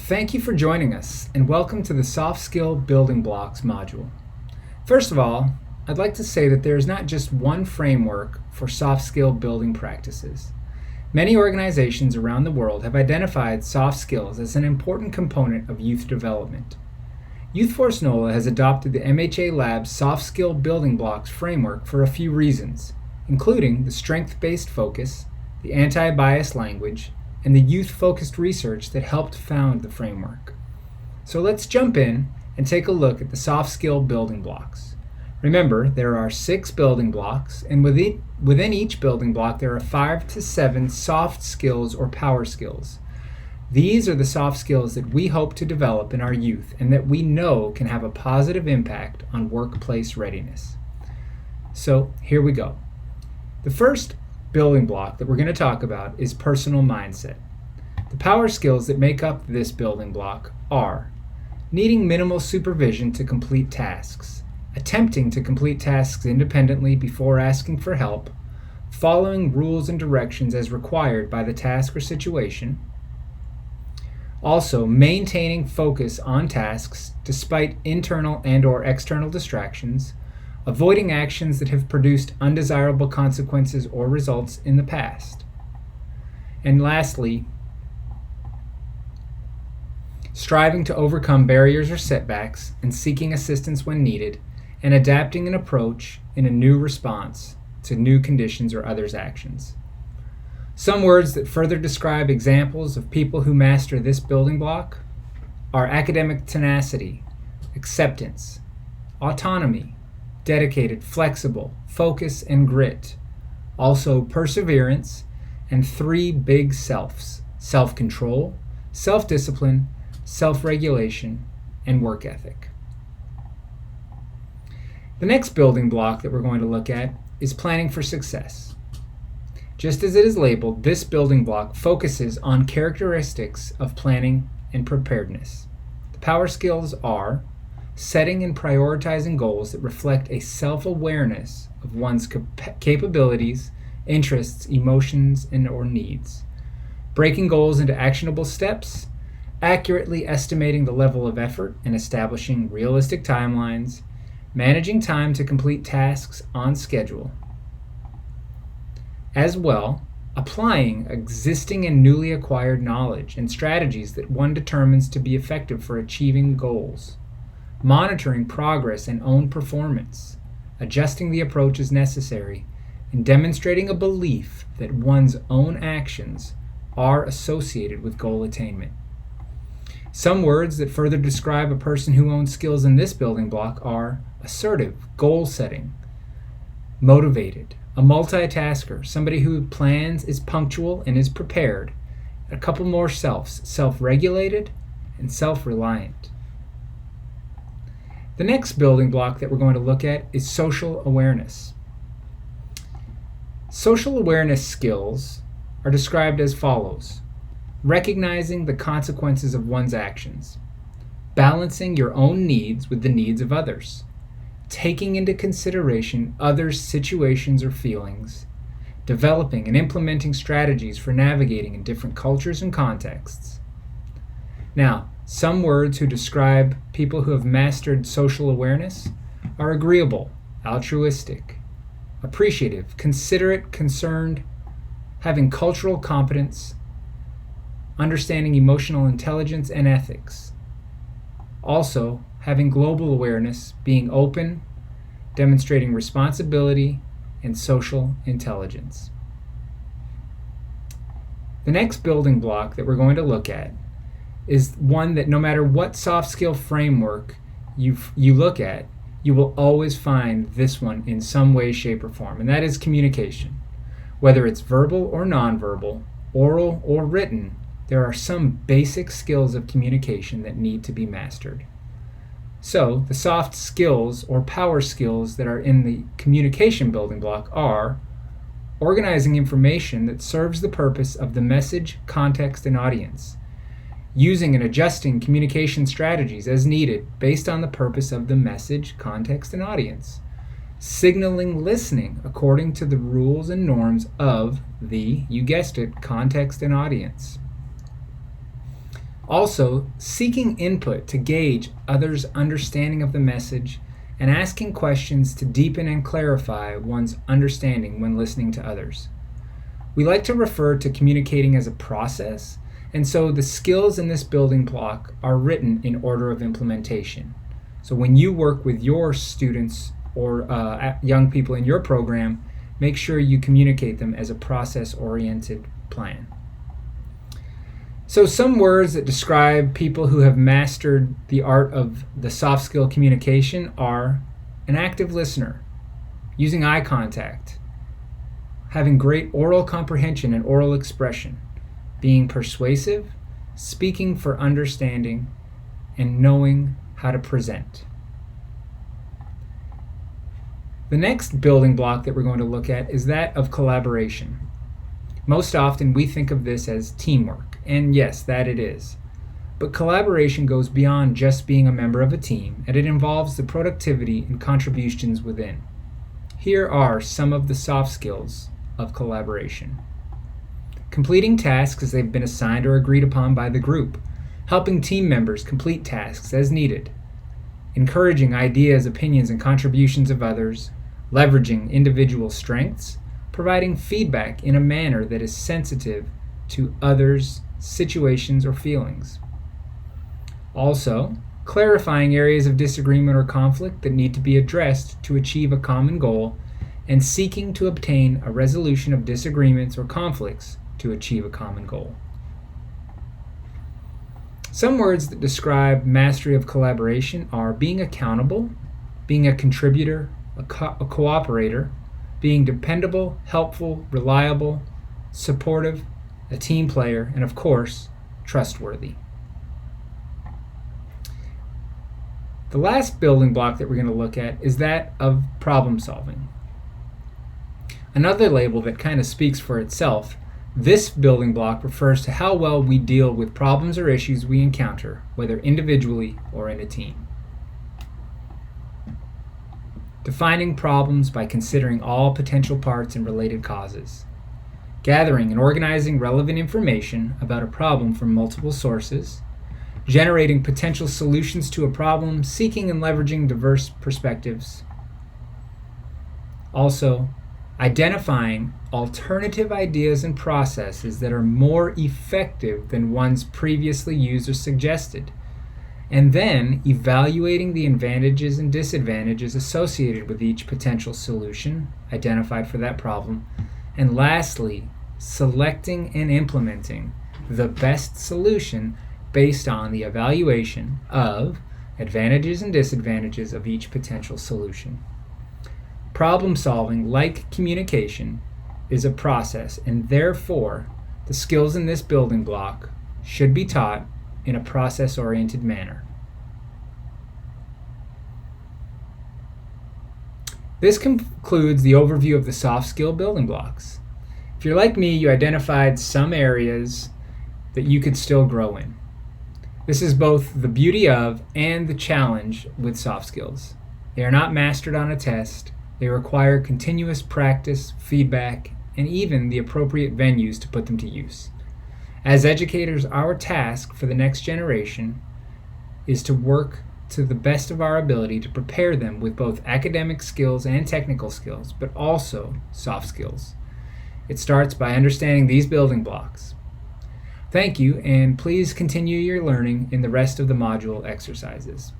Thank you for joining us, and welcome to the Soft Skill Building Blocks module. First of all, I'd like to say that there is not just one framework for soft skill building practices. Many organizations around the world have identified soft skills as an important component of youth development. Youth Force NOLA has adopted the MHA Labs Soft Skill Building Blocks framework for a few reasons, including the strength-based focus, the anti-bias language, and the youth-focused research that helped found the framework. So let's jump in and take a look at the soft skill building blocks. Remember, there are 6 building blocks, and within each building block there are 5 to 7 soft skills or power skills. These are the soft skills that we hope to develop in our youth and that we know can have a positive impact on workplace readiness. So here we go. The first building block that we're going to talk about is personal mindset. The power skills that make up this building block are needing minimal supervision to complete tasks, attempting to complete tasks independently before asking for help, following rules and directions as required by the task or situation, also maintaining focus on tasks despite internal and/or external distractions, avoiding actions that have produced undesirable consequences or results in the past. And lastly, striving to overcome barriers or setbacks and seeking assistance when needed, and adapting an approach in a new response to new conditions or others' actions. Some words that further describe examples of people who master this building block are academic tenacity, acceptance, autonomy, dedicated, flexible, focus, and grit. Also perseverance, and 3 big selves: self-control, self-discipline, self-regulation, and work ethic. The next building block that we're going to look at is planning for success. Just as it is labeled, this building block focuses on characteristics of planning and preparedness. The power skills are setting and prioritizing goals that reflect a self-awareness of one's capabilities, interests, emotions, and/or needs. Breaking goals into actionable steps, accurately estimating the level of effort and establishing realistic timelines, managing time to complete tasks on schedule. As well, applying existing and newly acquired knowledge and strategies that one determines to be effective for achieving goals. Monitoring progress and own performance, adjusting the approach as necessary, and demonstrating a belief that one's own actions are associated with goal attainment. Some words that further describe a person who owns skills in this building block are assertive, goal setting, motivated, a multitasker, somebody who plans, is punctual, and is prepared. A couple more selves: self-regulated and self-reliant. The next building block that we're going to look at is social awareness. Social awareness skills are described as follows: recognizing the consequences of one's actions, balancing your own needs with the needs of others, taking into consideration others' situations or feelings, developing and implementing strategies for navigating in different cultures and contexts. Now, some words who describe people who have mastered social awareness are agreeable, altruistic, appreciative, considerate, concerned, having cultural competence, understanding emotional intelligence and ethics. Also, having global awareness, being open, demonstrating responsibility, and social intelligence. The next building block that we're going to look at is one that no matter what soft skill framework you look at, you will always find this one in some way, shape, or form, and that is communication. Whether it's verbal or nonverbal, oral or written, there are some basic skills of communication that need to be mastered. So, the soft skills or power skills that are in the communication building block are organizing information that serves the purpose of the message, context, and audience, using and adjusting communication strategies as needed based on the purpose of the message, context, and audience, signaling listening according to the rules and norms of the, you guessed it, context and audience. Also, seeking input to gauge others' understanding of the message and asking questions to deepen and clarify one's understanding when listening to others. We like to refer to communicating as a process, and so the skills in this building block are written in order of implementation. So when you work with your students or young people in your program, make sure you communicate them as a process-oriented plan. So some words that describe people who have mastered the art of the soft skill communication are an active listener, using eye contact, having great oral comprehension and oral expression, being persuasive, speaking for understanding, and knowing how to present. The next building block that we're going to look at is that of collaboration. Most often we think of this as teamwork, and yes, that it is. But collaboration goes beyond just being a member of a team, and it involves the productivity and contributions within. Here are some of the soft skills of collaboration. Completing tasks as they've been assigned or agreed upon by the group, helping team members complete tasks as needed, encouraging ideas, opinions, and contributions of others, leveraging individual strengths, providing feedback in a manner that is sensitive to others' situations or feelings. Also, clarifying areas of disagreement or conflict that need to be addressed to achieve a common goal, and seeking to obtain a resolution of disagreements or conflicts to achieve a common goal. Some words that describe mastery of collaboration are being accountable, being a contributor, a cooperator, being dependable, helpful, reliable, supportive, a team player, and of course, trustworthy. The last building block that we're going to look at is that of problem solving. Another label that kind of speaks for itself, this building block refers to how well we deal with problems or issues we encounter, whether individually or in a team. Defining problems by considering all potential parts and related causes. Gathering and organizing relevant information about a problem from multiple sources. Generating potential solutions to a problem, seeking and leveraging diverse perspectives. Also, identifying alternative ideas and processes that are more effective than ones previously used or suggested, and then evaluating the advantages and disadvantages associated with each potential solution identified for that problem, and lastly, selecting and implementing the best solution based on the evaluation of advantages and disadvantages of each potential solution. Problem solving, like communication, is a process, and therefore the skills in this building block should be taught in a process-oriented manner. This concludes the overview of the soft skill building blocks. If you're like me, you identified some areas that you could still grow in. This is both the beauty of and the challenge with soft skills. They are not mastered on a test. They require continuous practice, feedback, and even the appropriate venues to put them to use. As educators, our task for the next generation is to work to the best of our ability to prepare them with both academic skills and technical skills, but also soft skills. It starts by understanding these building blocks. Thank you, and please continue your learning in the rest of the module exercises.